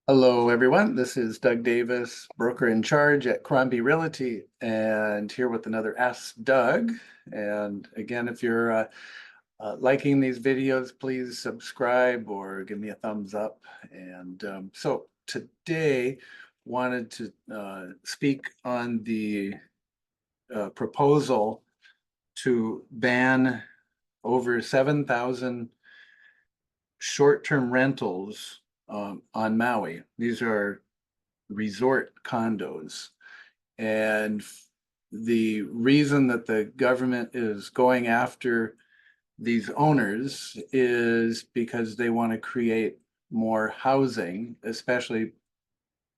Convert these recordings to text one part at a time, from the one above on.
Hello, everyone. This is Doug Davis, broker in charge at Crombie Realty, and here with another Ask Doug. And again, if you're liking these videos, please subscribe or give me a thumbs up. And so today, wanted to speak on the proposal to ban over 7,000 short-term rentals on Maui. These are resort condos. And the reason that the government is going after these owners is because they want to create more housing, especially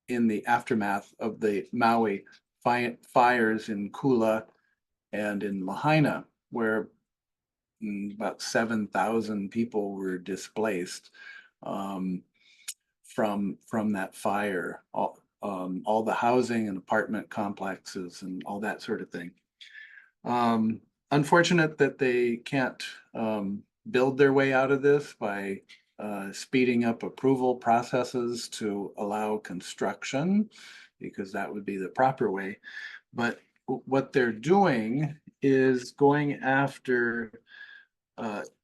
in the aftermath of the Maui fires in Kula and in Lahaina, where about 7,000 people were displaced um, from that fire. All the housing and apartment complexes and all that sort of thing. Unfortunate that they can't build their way out of this by speeding up approval processes to allow construction, because that would be the proper way. But what they're doing is going after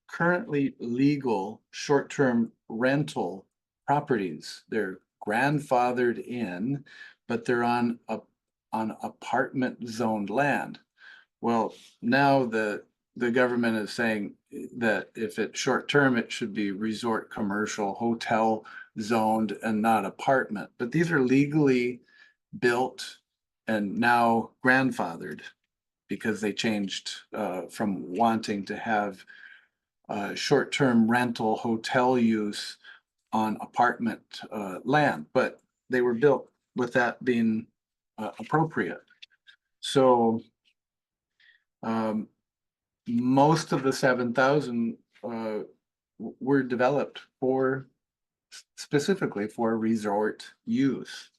currently legal short-term rental properties. They're grandfathered in, but they're on apartment zoned land. Well, now the government is saying that if it's short term, it should be resort, commercial, hotel zoned and not apartment. But these are legally built and now grandfathered because they changed from wanting to have short-term rental hotel use on apartment land, but they were built with that being appropriate. So most of the 7,000 were developed for specifically for resort use.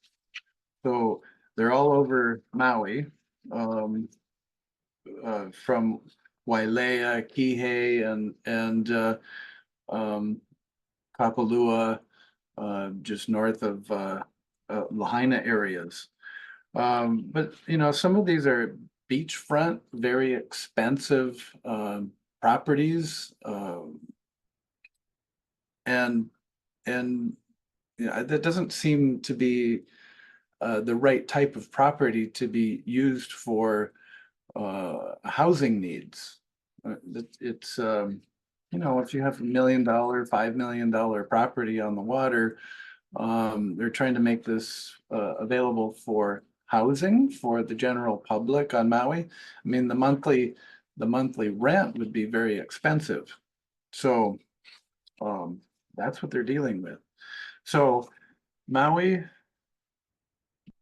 So they're all over Maui, from Wailea, Kihei, and Kapalua, just north of Lahaina areas. But some of these are beachfront, very expensive properties, and that doesn't seem to be the right type of property to be used for housing needs. It's if you have $1 million, $5 million property on the water, they're trying to make this available for housing for the general public on Maui. I mean, the monthly rent would be very expensive. So that's what they're dealing with. So Maui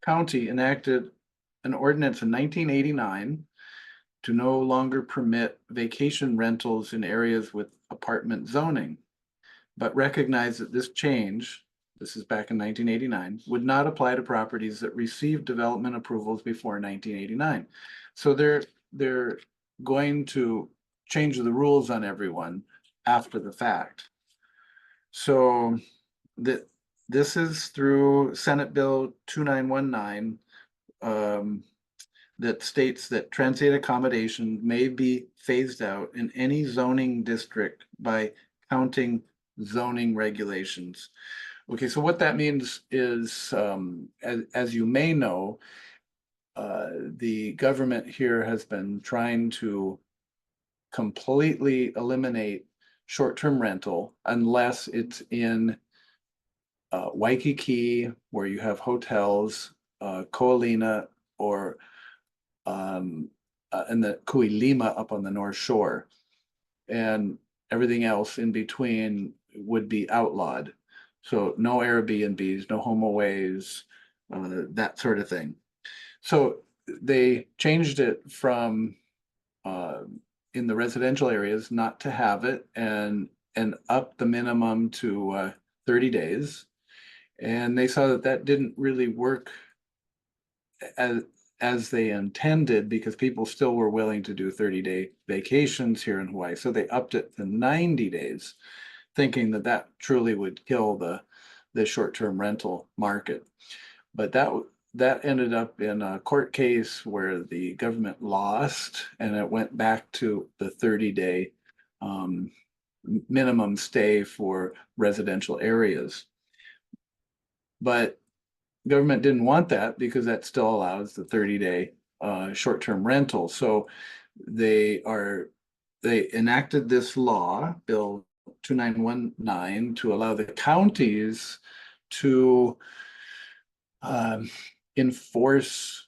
County enacted an ordinance in 1989 to no longer permit vacation rentals in areas with apartment zoning, but recognize that this change, this is back in 1989, would not apply to properties that received development approvals before 1989. So they're going to change the rules on everyone after the fact. So this is through Senate Bill 2919, that states that transient accommodation may be phased out in any zoning district by counting zoning regulations. Okay, so what that means is, as you may know, the government here has been trying to completely eliminate short-term rental unless it's in Waikiki, where you have hotels, Ko'olina, or and the Kuilima up on the North Shore, and everything else in between would be outlawed. So no Airbnbs, no HomeAways, that sort of thing. So they changed it from in the residential areas not to have it, and up the minimum to 30 days. And they saw that that didn't really work as they intended, because people still were willing to do 30-day vacations here in Hawaii. So they upped it to 90 days, thinking that that truly would kill the short-term rental market. But that ended up in a court case where the government lost, and it went back to the 30-day minimum stay for residential areas. But government didn't want that because that still allows the 30-day short-term rental. So they enacted this law, Bill 2919, to allow the counties to enforce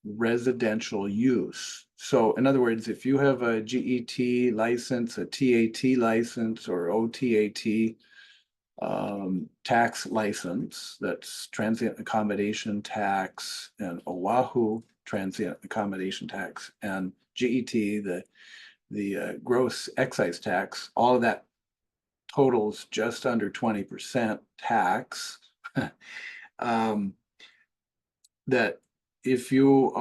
residential use. So in other words, if you have a GET license, a TAT license, or OTAT tax license, that's transient accommodation tax, and Oahu transient accommodation tax, and GET, the gross excise tax, all of that totals just under 20% tax. That if you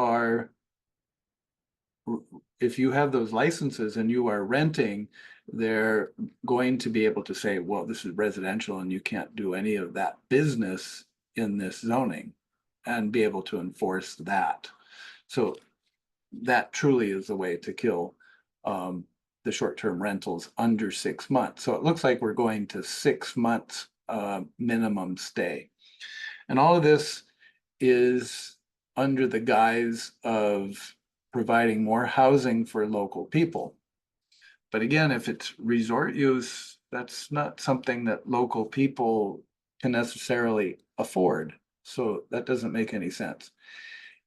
have those licenses and you are renting, they're going to be able to say, well, this is residential and you can't do any of that business in this zoning, and be able to enforce that. So that truly is the way to kill the short-term rentals under 6 months. So it looks like we're going to 6 months minimum stay. And all of this is under the guise of providing more housing for local people. But again, if it's resort use, that's not something that local people can necessarily afford. So that doesn't make any sense.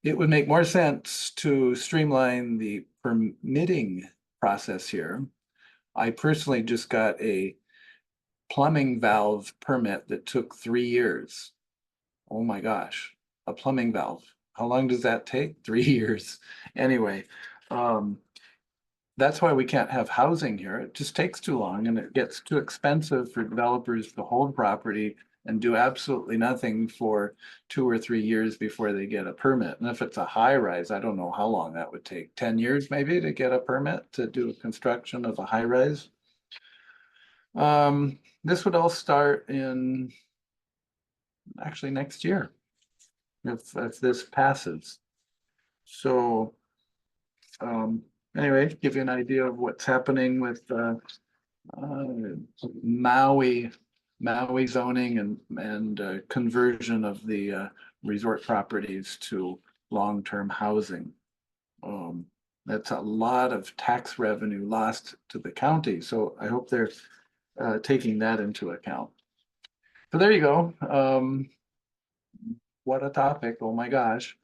It would make more sense to streamline the permitting process here. I personally just got a plumbing valve permit that took 3 years. Oh my gosh, a plumbing valve. How long does that take? 3 years. Anyway, that's why we can't have housing here. It just takes too long, and it gets too expensive for developers to hold property and do absolutely nothing for 2 or 3 years before they get a permit. And if it's a high rise, I don't know how long that would take. 10 years maybe to get a permit to do construction of a high rise. This would all start in actually next year if this passes. So anyway, give you an idea of what's happening with Maui zoning and conversion of the resort properties to long-term housing. That's a lot of tax revenue lost to the county. So I hope they're taking that into account. So there you go. What a topic. Oh my gosh.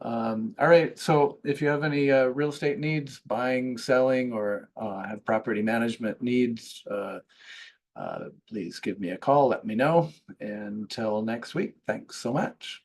All right. So if you have any real estate needs, buying, selling, or have property management needs, please give me a call. Let me know. Until next week. Thanks so much.